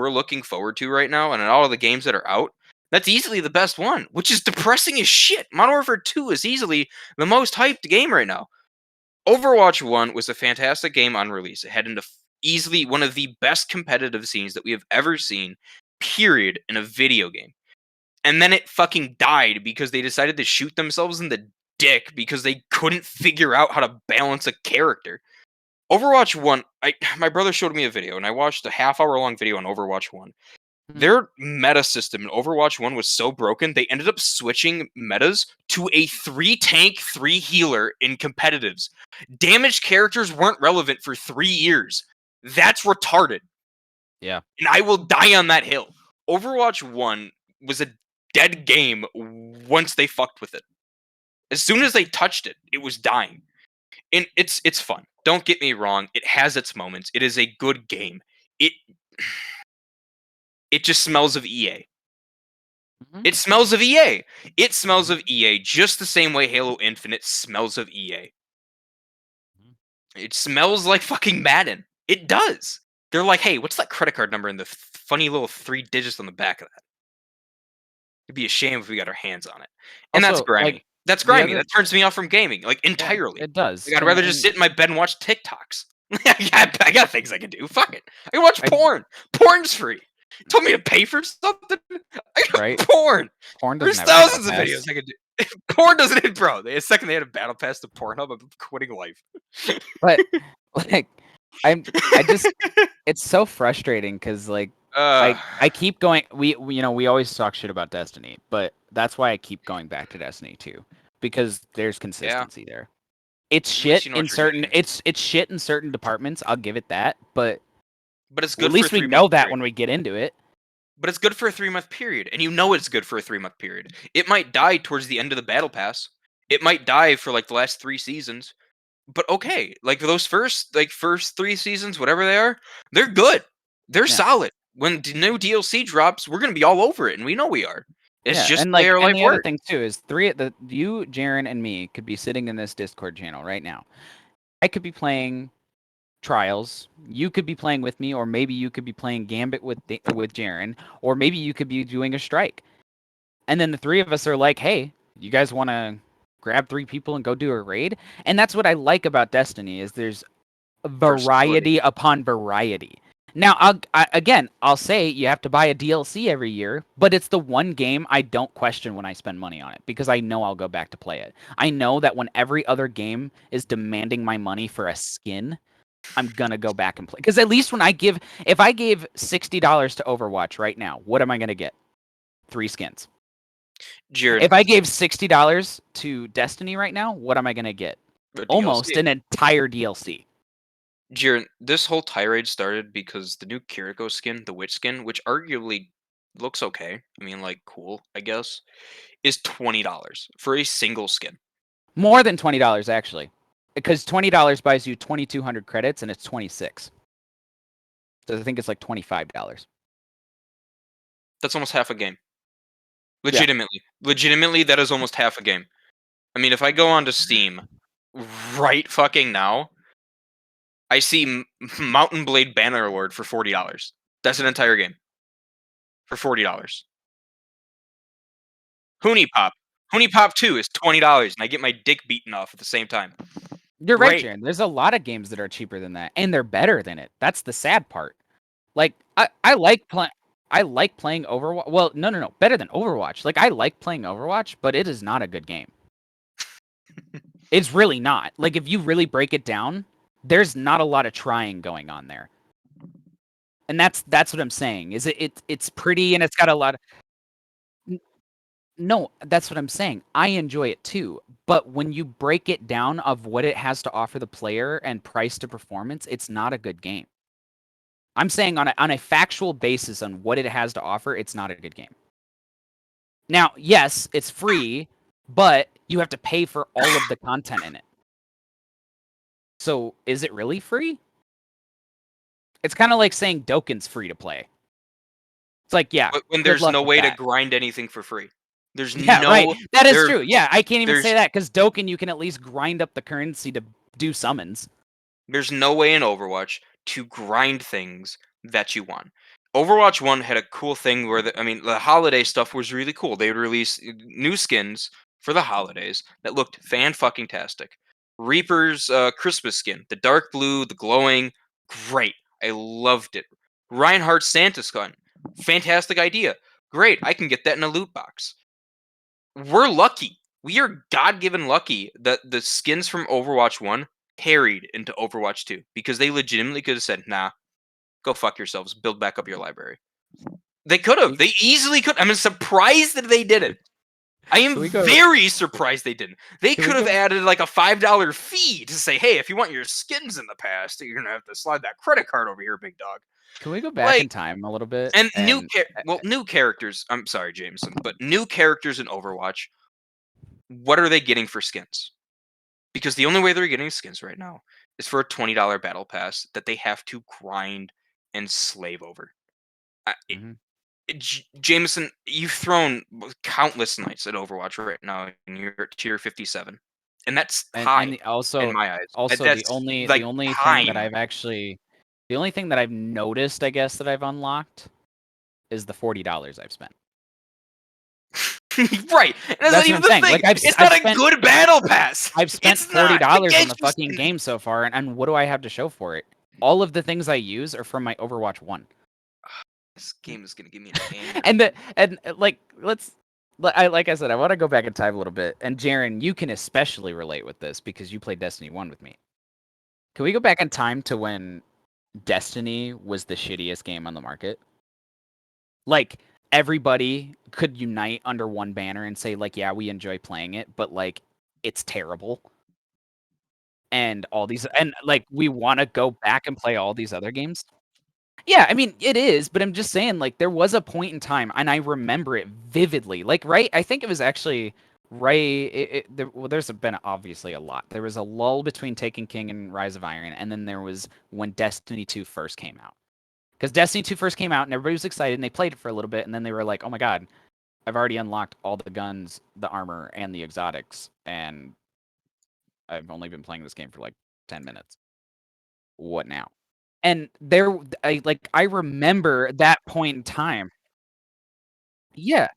we're looking forward to right now, and in all of the games that are out, that's easily the best one, which is depressing as shit. Modern Warfare 2 is easily the most hyped game right now. Overwatch 1 was a fantastic game on release. It had easily one of the best competitive scenes that we have ever seen, period, in a video game. And then it fucking died because they decided to shoot themselves in the dick because they couldn't figure out how to balance a character. Overwatch 1, my brother showed me a video, and I watched a half-hour long video on Overwatch 1. Their meta system in Overwatch 1 was so broken, they ended up switching metas to a 3-tank, 3-healer in competitives. Damaged characters weren't relevant for 3 years. That's retarded. Yeah. And I will die on that hill. Overwatch 1 was a dead game once they fucked with it. As soon as they touched it, it was dying. And it's fun. Don't get me wrong, it has its moments. It is a good game. It just smells of EA. It smells of EA. It smells of EA just the same way Halo Infinite smells of EA. It smells like fucking Madden. It does. They're like, hey, what's that credit card number and the funny little 3 digits on the back of that? It'd be a shame if we got our hands on it. And Also, that's grimy. like, That's grimy. That turns me off from gaming, like, entirely. Yeah, it does. Like, I'd rather just sit in my bed and watch TikToks. I got things I can do. Fuck it. I can watch porn. Porn's free. You told me to pay for something? I got porn. Porn There's doesn't have a thousands of battle videos I could do. Porn doesn't hit, bro. The second they had a battle pass to Pornhub, I'm quitting life. But like, it's so frustrating because like I keep going. We always talk shit about Destiny, but that's why I keep going back to Destiny 2 because there's consistency there. It's shit in certain it's shit in certain departments. I'll give it that, but it's good. At least we know that when we get into it. But it's good for a 3-month period, and you know it's good for a 3-month period. It might die towards the end of the battle pass. It might die for like the last 3 seasons. But okay, like those first 3 seasons, whatever they are, they're good. They're solid. When new DLC drops, we're gonna be all over it, and we know we are. It's just and like their life the work. other thing too is you, Jaren, and me could be sitting in this Discord channel right now. I could be playing Trials. You could be playing with me, or maybe you could be playing Gambit with Jaren, or maybe you could be doing a strike. And then the 3 of us are like, "Hey, you guys want to grab 3 people and go do a raid?" And that's what I like about Destiny is there's variety upon variety. Now, I'll say you have to buy a DLC every year, but it's the one game I don't question when I spend money on it because I know I'll go back to play it. I know that when every other game is demanding my money for a skin, I'm gonna go back and play. Because at least if I gave $60 to Overwatch right now, what am I gonna get? 3 skins. Jared, if I gave $60 to Destiny right now, what am I gonna get? Almost an entire DLC. Jared, this whole tirade started because the new Kiriko skin, the witch skin, which arguably looks okay. I mean, like, cool, I guess, is $20 for a single skin. More than $20, actually. Because $20 buys you 2,200 credits, and it's 26. So I think it's like $25. That's almost half a game. Legitimately, that is almost half a game. I mean, if I go onto Steam right fucking now, I see Mountain Blade Bannerlord for $40. That's an entire game. For $40. Hoonie Pop 2 is $20, and I get my dick beaten off at the same time. You're right, Jaren. There's a lot of games that are cheaper than that, and they're better than it. That's the sad part. Like, I like playing Overwatch. Well, no. Better than Overwatch. Like, I like playing Overwatch, but it is not a good game. It's really not. Like, if you really break it down, there's not a lot of trying going on there. And that's what I'm saying. Is it's pretty and it's got a lot of... No, that's what I'm saying. I enjoy it too. But when you break it down of what it has to offer the player and price to performance, it's not a good game. I'm saying on a factual basis on what it has to offer, it's not a good game. Now, yes, it's free, but you have to pay for all of the content in it. So, is it really free? It's kind of like saying Dokkan's free to play. It's like, yeah. But when there's no way to grind anything for free. There's right. That is true. Yeah, I can't even say that because Dokkan, you can at least grind up the currency to do summons. There's no way in Overwatch to grind things that you want. Overwatch 1 had a cool thing where the holiday stuff was really cool. They would release new skins for the holidays that looked fan fucking tastic. Reaper's Christmas skin, the dark blue, the glowing, great. I loved it. Reinhardt's Santa skin, fantastic idea. Great, I can get that in a loot box. We're lucky. We are God-given lucky that the skins from Overwatch 1 carried into Overwatch 2 because they legitimately could have said, "Nah, go fuck yourselves. Build back up your library." They could have. They easily could. I'm surprised that they didn't. I am very surprised they didn't. They could have added like a $5 fee to say, "Hey, if you want your skins in the past, you're gonna have to slide that credit card over here, big dog." Can we go back in time a little bit? And new characters. I'm sorry, Jameson, but new characters in Overwatch. What are they getting for skins? Because the only way they're getting skins right now is for a $20 battle pass that they have to grind and slave over. Jameson, you've thrown countless nights at Overwatch right now, and you're at tier 57, and that's high in my eyes. Also, That's the only like thing that the only thing that I've noticed, I guess, that I've unlocked is the $40 I've spent. Right, and that's not even the thing. Like, it's not a good battle pass. I've spent $40 on the fucking game so far, and what do I have to show for it? All of the things I use are from my Overwatch 1. This game is gonna give me an anger. Like I said, I want to go back in time a little bit. And Jaren, you can especially relate with this because you played Destiny 1 with me. Can we go back in time to when Destiny was the shittiest game on the market? Like, everybody could unite under one banner and say, like, yeah, we enjoy playing it, but like, it's terrible. And like, we want to go back and play all these other games. Yeah, I mean, it is, but I'm just saying, like, there was a point in time, and I remember it vividly. Like, right, I think it was actually right. There's been obviously a lot. There was a lull between Taken King and Rise of Iron, and then there was when Destiny 2 first came out. Because Destiny 2 first came out, and everybody was excited, and they played it for a little bit, and then they were like, "Oh my god, I've already unlocked all the guns, the armor, and the exotics, and I've only been playing this game for like 10 minutes. What now?" And I remember that point in time. Yeah.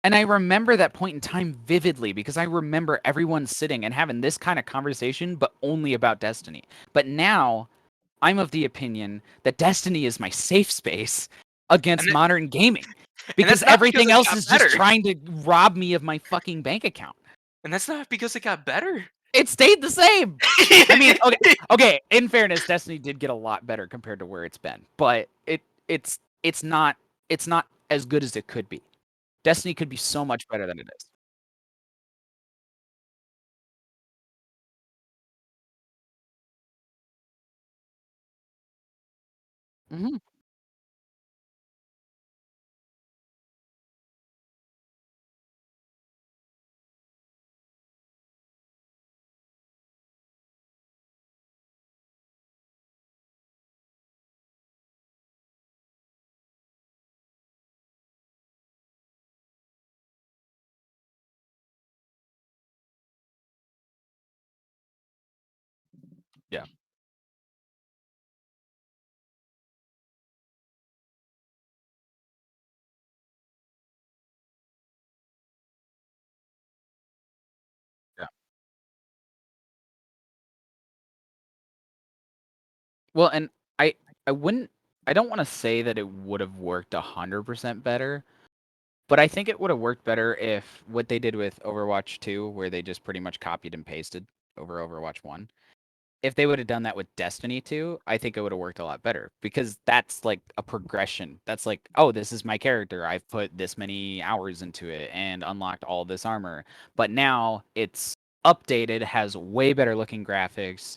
And I remember that point in time vividly because I remember everyone sitting and having this kind of conversation, but only about Destiny. But now I'm of the opinion that Destiny is my safe space against modern gaming because everything else is just trying to rob me of my fucking bank account. And that's not because it got better. It stayed the same. I mean, okay. In fairness, Destiny did get a lot better compared to where it's been, but it's not as good as it could be. Destiny could be so much better than it is. Mhm. Yeah. Yeah. Well, and I don't wanna say that it would have worked 100% better, but I think it would have worked better if what they did with Overwatch 2, where they just pretty much copied and pasted over Overwatch 1. If they would have done that with Destiny 2, I think it would have worked a lot better because that's like a progression. That's like, oh, this is my character. I've put this many hours into it and unlocked all this armor. But now it's updated, has way better looking graphics,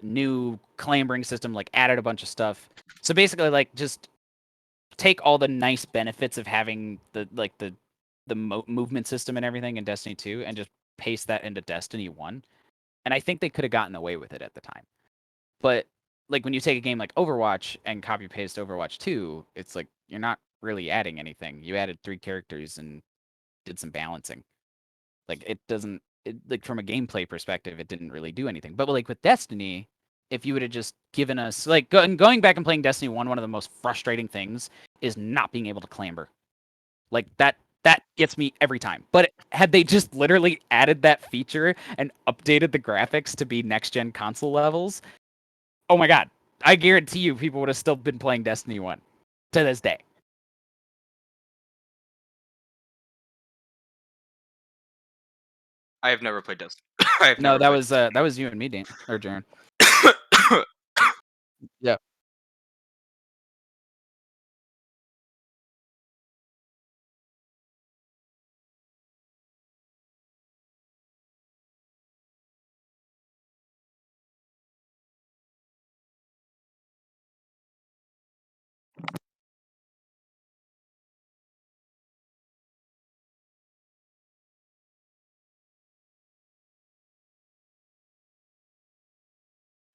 new clambering system, like added a bunch of stuff. So basically, like, just take all the nice benefits of having the movement system and everything in Destiny 2 and just paste that into Destiny 1. And I think they could have gotten away with it at the time. But like when you take a game like Overwatch and copy paste Overwatch 2, it's like you're not really adding anything. You added 3 characters and did some balancing. Like it doesn't like from a gameplay perspective, it didn't really do anything. But like with Destiny, if you would have just given us like going back and playing Destiny 1, one of the most frustrating things is not being able to clamber. Like that gets me every time. But had they just literally added that feature and updated the graphics to be next gen console levels, oh my god, I guarantee you people would have still been playing Destiny 1 to this day. I have never played Destiny. I have No, never played that was you and me, Dan or Jaren. Destiny. Yeah.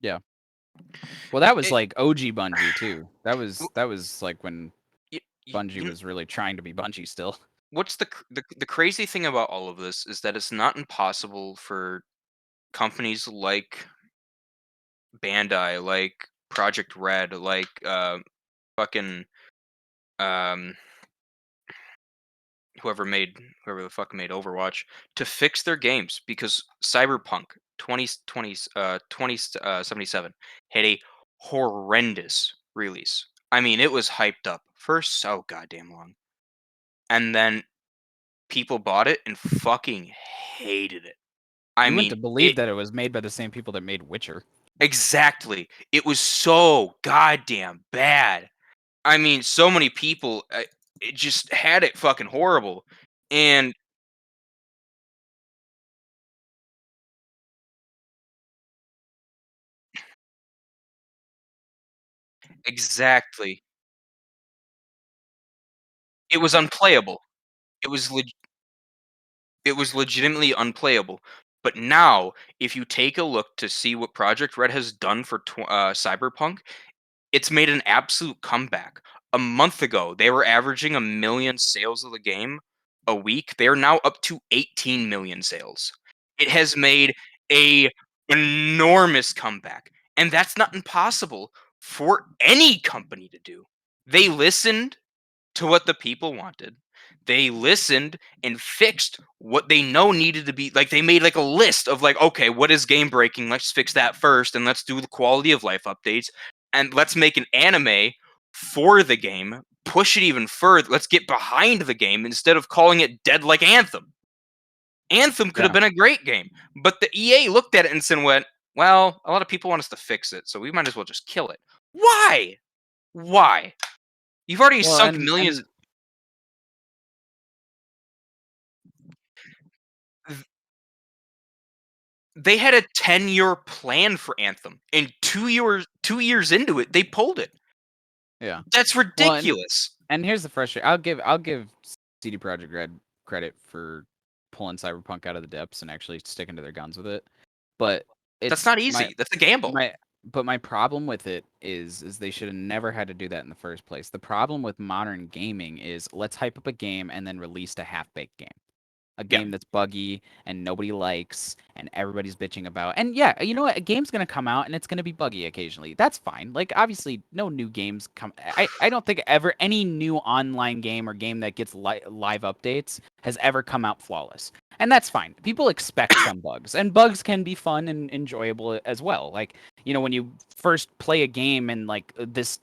Yeah. Well, that was It- like OG Bungie too. That was like when y- Bungie you was really trying to be Bungie still. what's the crazy thing about all of this is that it's not impossible for companies like Bandai, like Project Red, like fucking um whoever the fuck made Overwatch to fix their games because Cyberpunk 2077 had a horrendous release. I mean, it was hyped up for so goddamn long. And then people bought it and fucking hated it. I You wouldn't mean, have believed it that it was made by the same people that made Witcher. exactly. It was so goddamn bad. I mean, so many people it just had it fucking horrible. And exactly. It was unplayable. It was leg it was legitimately unplayable. But now, if you take a look to see what Project Red has done for Cyberpunk, it's made an absolute comeback. A month ago, they were averaging 1,000,000 sales of the game a week. They are now up to 18,000,000 sales. It has made a enormous comeback, and that's not impossible for any company to do. They listened to what the people wanted. They listened and fixed what they know needed to be like they made like a list of like, okay, what is game breaking? Let's fix that first and let's do the quality of life updates and let's make an anime for the game, push it even further. Let's get behind the game instead of calling it dead like Anthem. Anthem could have Yeah. been a great game, but the EA looked at it and said, went, well, a lot of people want us to fix it, so we might as well just kill it. Why? Why? You've already Well, sunk millions. and They had a 10-year plan for Anthem, and 2 years into it, they pulled it. yeah. That's Well, ridiculous. and here's the frustration. I'll give CD Projekt Red credit for pulling Cyberpunk out of the depths and actually sticking to their guns with it. But That's it's not easy. That's a gamble. my problem with it is they should have never had to do that in the first place. The problem with modern gaming is let's hype up a game and then release a half-baked game. A Yeah. game that's buggy and nobody likes and everybody's bitching about. And yeah, you know what? A game's gonna come out and it's gonna be buggy occasionally. That's fine. Like obviously, no new games come. I don't think ever any new online game or game that gets live updates has ever come out flawless. And that's fine. People expect some bugs, and bugs can be fun and enjoyable as well. Like when you first play a game and like this,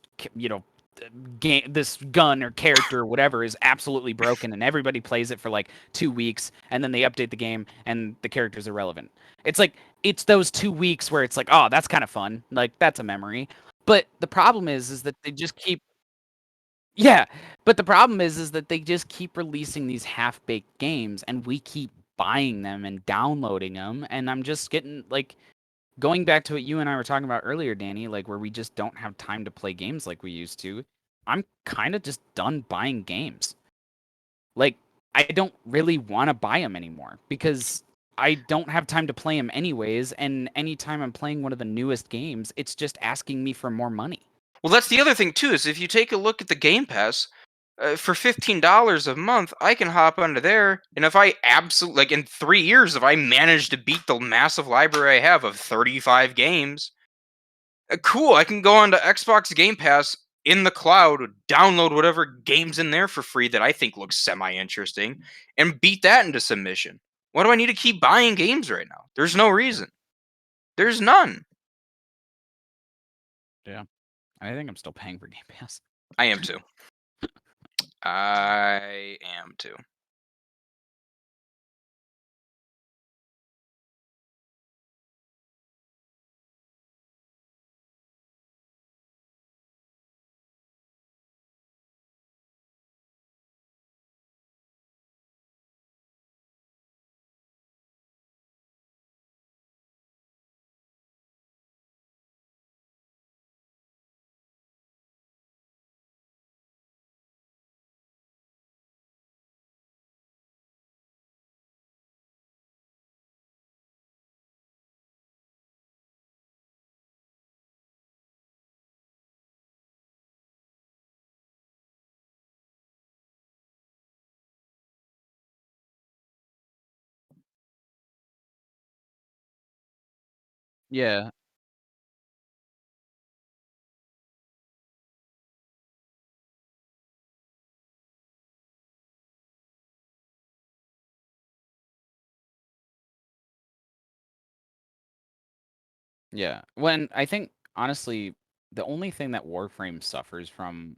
game this gun or character or whatever is absolutely broken and everybody plays it for like 2 weeks and then they update the game and the character's irrelevant. It's like it's those 2 weeks where it's like, oh, that's kind of fun, like that's a memory. But the problem is that they just keep yeah, but the problem is that they just keep releasing these half-baked games and we keep buying them and downloading them, and I'm just getting like going back to what you and I were talking about earlier, Danny, like where we just don't have time to play games like we used to. I'm kind of just done buying games. Like, I don't really want to buy them anymore because I don't have time to play them anyways. And anytime I'm playing one of the newest games, it's just asking me for more money. Well, that's the other thing too. Is if you take a look at the Game Pass, for $15 a month, I can hop onto there, and if I absolutely like in 3 years, if I manage to beat the massive library I have of 35 games, Cool. I can go onto Xbox Game Pass in the cloud, download whatever games in there for free that I think looks semi interesting, and beat that into submission. Why do I need to keep buying games right now? There's no reason. There's none. Yeah. I think I'm still paying for Game Pass. I am too. I am too. Yeah. Yeah. When I think honestly, the only thing that Warframe suffers from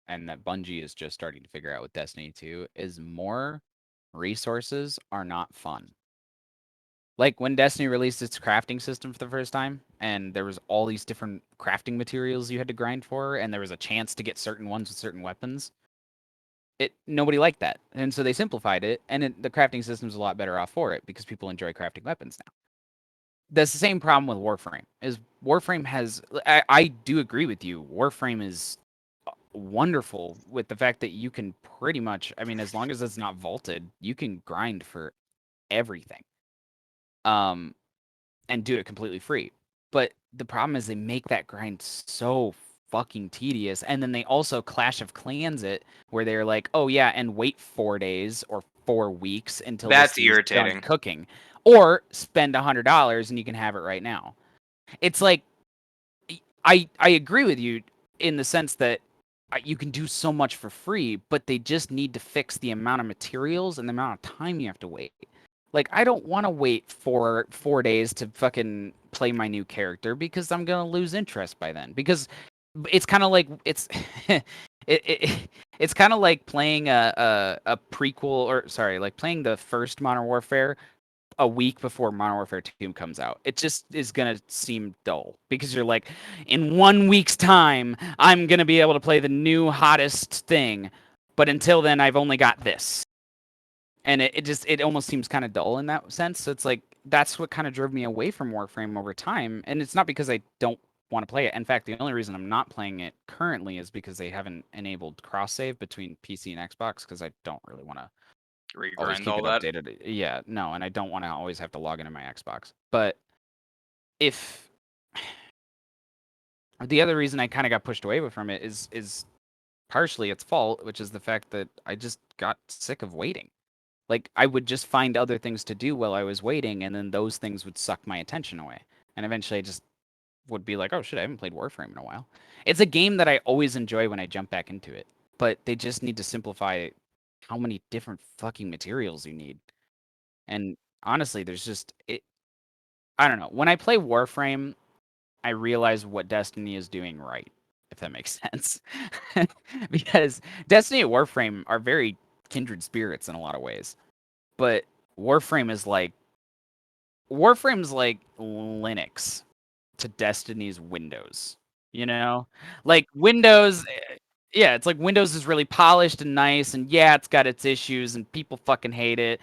and that Bungie is just starting to figure out with Destiny 2 is more resources are not fun. Like when Destiny released its crafting system for the first time and there was all these different crafting materials you had to grind for and there was a chance to get certain ones with certain weapons. Nobody liked that. And so they simplified it and the crafting system's a lot better off for it because people enjoy crafting weapons now. That's the same problem with Warframe. Is Warframe has I do agree with you. Warframe is wonderful with the fact that you can pretty much, I mean, as long as it's not vaulted, you can grind for everything. Um and do it completely free. But the problem is they make that grind so fucking tedious. And then they also Clash of Clans it where they're like, oh yeah, and wait 4 days or 4 weeks until this That's thing's done irritating. cooking. Or spend $100 and you can have it right now. It's like I agree with you in the sense that you can do so much for free, but they just need to fix the amount of materials and the amount of time you have to wait. Like I don't want to wait for 4 days to fucking play my new character because I'm gonna lose interest by then. Because it's kind of like it's kind of like playing a prequel or sorry, like playing the first Modern Warfare a week before Modern Warfare 2 comes out. It just is going to seem dull because you're like, in 1 week's time, I'm going to be able to play the new hottest thing. But until then, I've only got this. And it almost seems kind of dull in that sense. So it's like, that's what kind of drove me away from Warframe over time. And it's not because I don't want to play it. In fact, the only reason I'm not playing it currently is because they haven't enabled cross save between PC and Xbox because I don't really want to always Regrind keep all it that. updated. Yeah, no, and I don't want to always have to log into my Xbox. But if the other reason I kind of got pushed away from it is partially its fault, which is the fact that I just got sick of waiting. Like I would just find other things to do while I was waiting, and then those things would suck my attention away. And eventually, I just would be like, "Oh shit, I haven't played Warframe in a while." It's a game that I always enjoy when I jump back into it, but they just need to simplify how many different fucking materials you need. And honestly, there's just it. I don't know. When I play Warframe, I realize what Destiny is doing right, if that makes sense. Because Destiny and Warframe are very kindred spirits in a lot of ways. But Warframe is like Warframe's like Linux to Destiny's Windows. You know? Like Windows yeah, it's like Windows is really polished and nice and yeah, it's got its issues and people fucking hate it.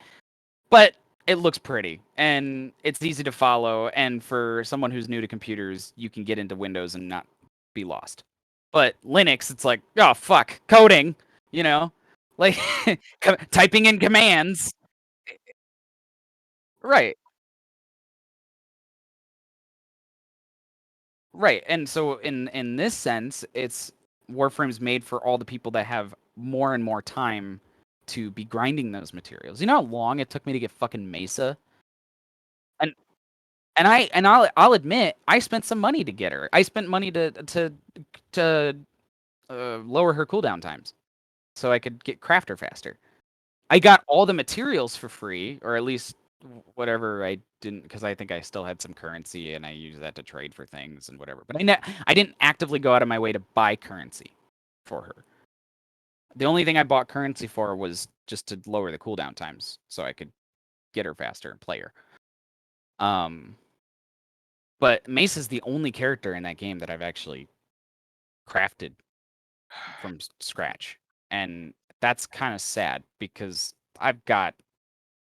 But it looks pretty and it's easy to follow. And for someone who's new to computers, you can get into Windows and not be lost. But Linux, it's like, oh fuck, coding, you know, like typing in commands. Right, right. And so in this sense, it's Warframe's made for all the people that have more and more time to be grinding those materials. You know how long it took me to get fucking Mesa? And I'll admit I spent some money to get her. I spent money to lower her cooldown times so I could get craft her faster. I got all the materials for free, or at least whatever I didn't, because I think I still had some currency and I used that to trade for things and whatever. But I didn't actively go out of my way to buy currency for her. The only thing I bought currency for was just to lower the cooldown times so I could get her faster and play her. But Mace is the only character in that game that I've actually crafted from scratch, and that's kind of sad because I've got,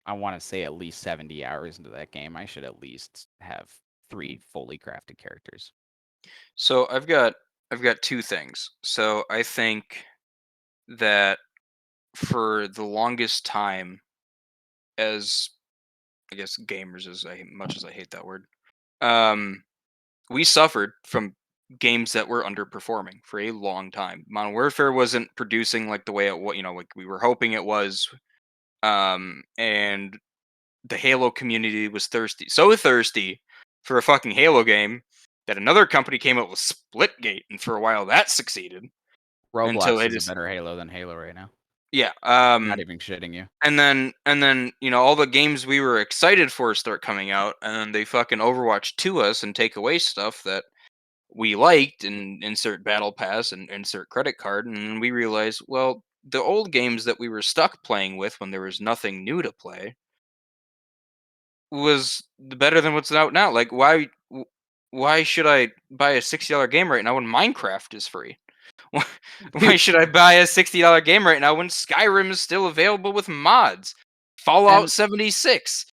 I want to say, at least 70 hours into that game. I should at least have 3 fully crafted characters. So I've got two things. So I think that for the longest time, as I guess gamers, as much as I hate that word, um, we suffered from games that were underperforming for a long time. Modern Warfare wasn't producing like the way like we were hoping it was. And the Halo community was so thirsty for a fucking Halo game that another company came up with Splitgate, and for a while that succeeded until Roblox they is a just better Halo than Halo right now. yeah. Not even shitting you. And then all the games we were excited for start coming out, and then they fucking Overwatch to us and take away stuff that we liked and insert battle pass and insert credit card, and we realize, well, the old games that we were stuck playing with when there was nothing new to play was better than what's out now. Like, why should I buy a $60 game right now when Minecraft is free? Why why Dude, should I buy a $60 game right now when Skyrim is still available with mods? Fallout and 76.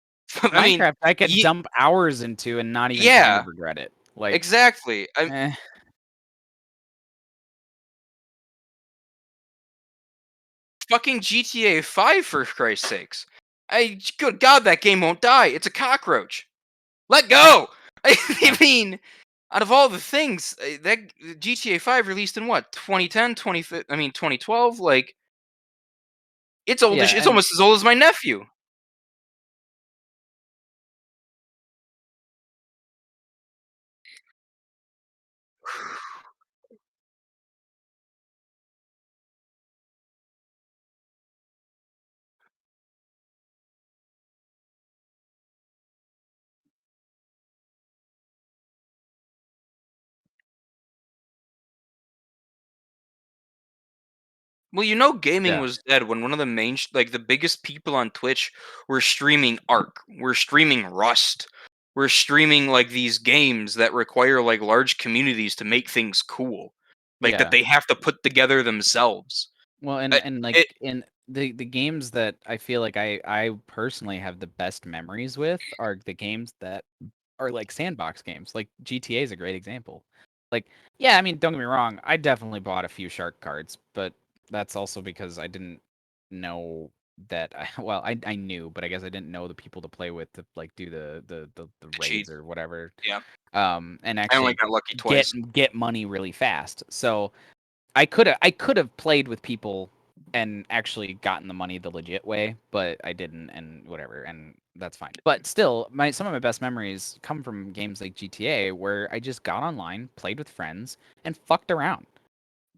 I mean, Minecraft I could ye dump hours into and not even kind yeah, of regret it. Like, exactly. eh. Fucking GTA 5, for Christ's sakes. Good God, that game won't die. It's a cockroach. Let go. I mean, out of all the things, that GTA 5 released in what, 2010, 2012, like it's old Yeah, as it's and almost as old as my nephew. Well, gaming yeah. was dead when one of the like the biggest people on Twitch were streaming Ark, were streaming Rust, were streaming like these games that require like large communities to make things cool, like that Yeah. they have to put together themselves. Well, Uh, and like It, in the games that I feel like I personally have the best memories with are the games that are like sandbox games. Like GTA is a great example. Like, yeah, I mean, don't get me wrong, I definitely bought a few shark cards, but that's also because I didn't know that well, I knew, but I guess I didn't know the people to play with to like do the cheat, raids or whatever. yeah. And I only actually got lucky get twice. get money really fast. So I could have played with people and actually gotten the money the legit way, but I didn't, and whatever, and that's fine. But still, my some of my best memories come from games like GTA where I just got online, played with friends, and fucked around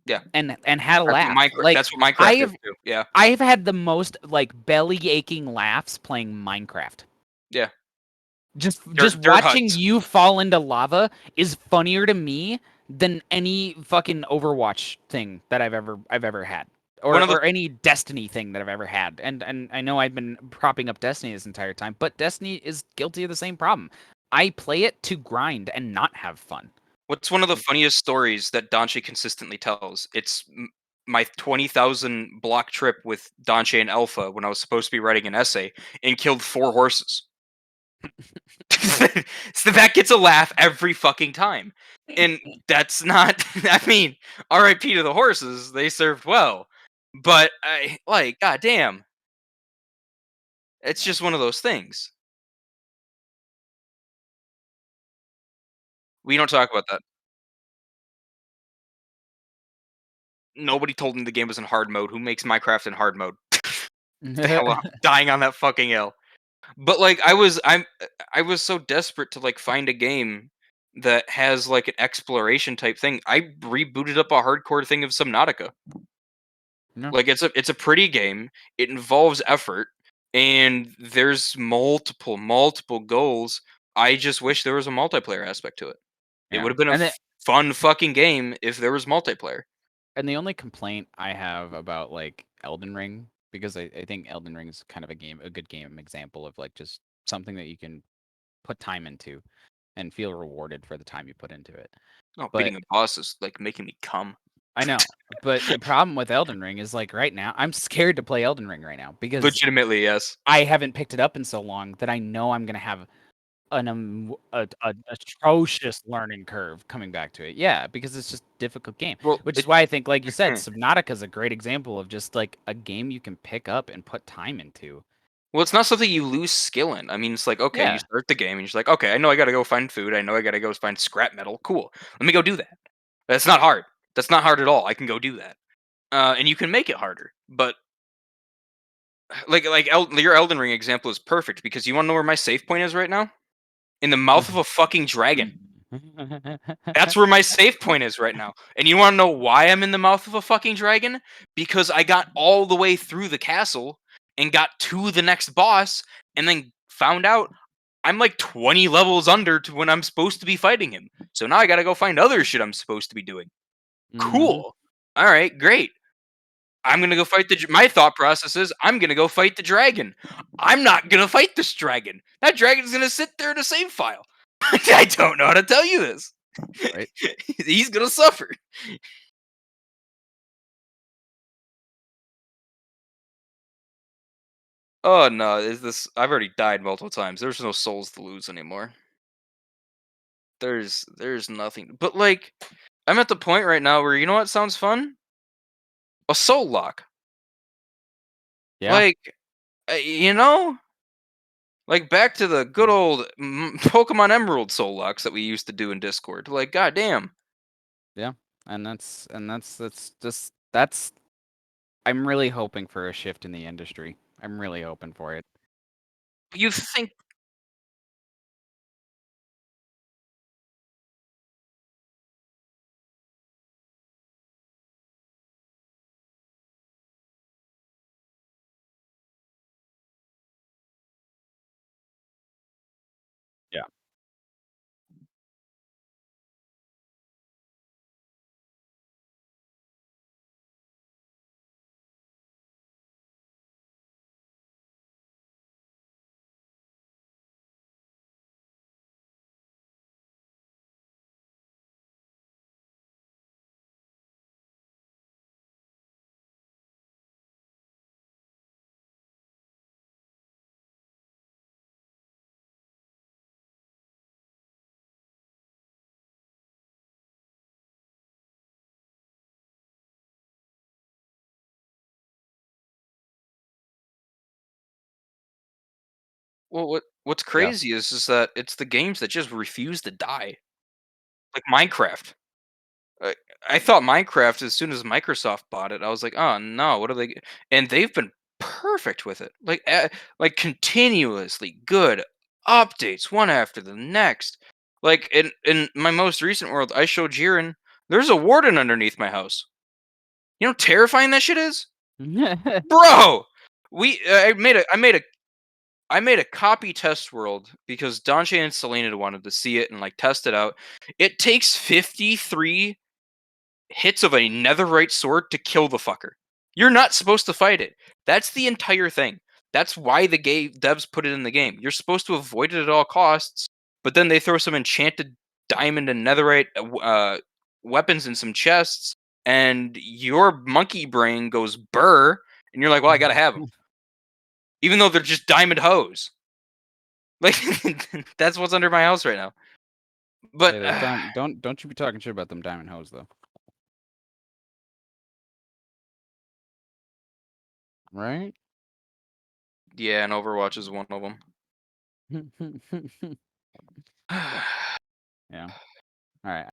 Yeah, and had a laugh. Like That's what Minecraft is I've too. Yeah, I've had the most like belly aching laughs playing Minecraft. yeah. Just Dirt watching huts. you fall into lava is funnier to me than any fucking Overwatch thing that I've ever had. One of the Or any Destiny thing that I've ever had. And I know I've been propping up Destiny this entire time, but Destiny is guilty of the same problem. I play it to grind and not have fun. What's one of the funniest stories that Danche consistently tells? It's my 20,000 block trip with Danche and Alpha when I was supposed to be writing an essay and killed 4 horses. So that gets a laugh every fucking time. And that's not, I mean, RIP to the horses, they served well. But goddamn, it's Yeah. just one of those things. We don't talk about that. Nobody told me the game was in hard mode. Who makes Minecraft in hard mode? The hell, I'm dying on that fucking hill. But, like, I was so desperate to, like, find a game that has, like, an exploration type thing. I rebooted up a hardcore thing of Subnautica. No. Like, it's a pretty game, it involves effort, and there's multiple goals. I just wish there was a multiplayer aspect to it. It Yeah. would've been a And then fun fucking game if there was multiplayer. and the only complaint I have about like Elden Ring, because I think Elden Ring is kind of a good game example of like just something that you can put time into and feel rewarded for the time you put into it. Oh, But beating a boss is, like, making me come. I know. But the problem with Elden Ring is like right now, I'm scared to play Elden Ring right now because Legitimately, yes. I haven't picked it up in so long that I know I'm gonna have a atrocious learning curve coming back to it. Yeah, because it's just a difficult game, Well, which is it why I think, like you said, Subnautica is a great example of just like a game you can pick up and put time into. well, it's not something you lose skill in. I mean, it's like, okay, you Yeah, start the game and you're just like, "Okay, I know I gotta go find food. I know I gotta go find scrap metal. Cool. Let me go do that." That's not hard. That's not hard at all. I can go do that. And you can make it harder. But your Elden Ring example is perfect because you wanna know where my save point is right now? In the mouth of a fucking dragon. That's where my save point is right now. And you wanna know why I'm in the mouth of a fucking dragon? Because I got all the way through the castle and got to the next boss and then found out I'm like 20 levels under to when I'm supposed to be fighting him. So now I gotta go find other shit I'm supposed to be doing. Mhm. Cool. Alright, great. I'm gonna go fight my thought process is I'm gonna go fight the dragon. I'm not gonna fight this dragon. That dragon's gonna sit there in a save file. I don't know how to tell you this. Right. He's gonna suffer. Oh no, is this I've already died multiple times. There's no souls to lose anymore. There's nothing. But like I'm at the point right now where you know what sounds fun? A soul lock. Yeah. Like you know, like back to the good old Pokemon Emerald soul locks that we used to do in Discord. Like goddamn. Yeah. And that's just that's I'm really hoping for a shift in the industry. I'm really hoping for it. You think Yeah. well what's Yeah. crazy is that it's the games that just refuse to die. Like Minecraft. I I thought Minecraft as soon as Microsoft bought it, I was like, "Oh no, what are they?" And they've been perfect with it, like continuously good updates one after the next. Like in my most recent world, I showed Jiren. There's a warden underneath my house. You know how terrifying that shit is, bro. I made a copy test world because Donche and Selena wanted to see it and like test it out. It takes 53 hits of a netherite sword to kill the fucker. You're not supposed to fight it. That's the entire thing. That's why the game devs put it in the game. You're supposed to avoid it at all costs, but then they throw some enchanted diamond and netherite weapons in some chests, and your monkey brain goes burr, and you're like, "Well, I gotta have them," even though they're just diamond hose. Like that's what's under my house right now. But Hey, those don't you be talking shit about them diamond hoes though. Right? yeah, and Overwatch is one of them. Yeah. All right.